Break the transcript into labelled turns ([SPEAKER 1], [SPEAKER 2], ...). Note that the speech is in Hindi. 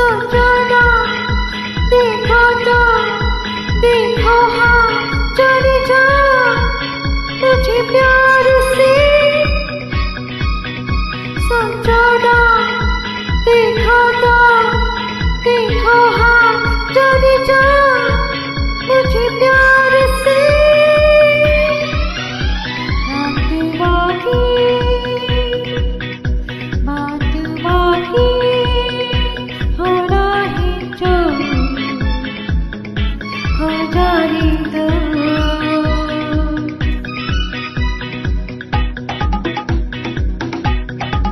[SPEAKER 1] सोचो ना, देखो तो, देखो हाँ, चली जा मुझे प्यार से। सोचो ना, देखो तो, देखो हाँ, चली जा मुझे प्यार से।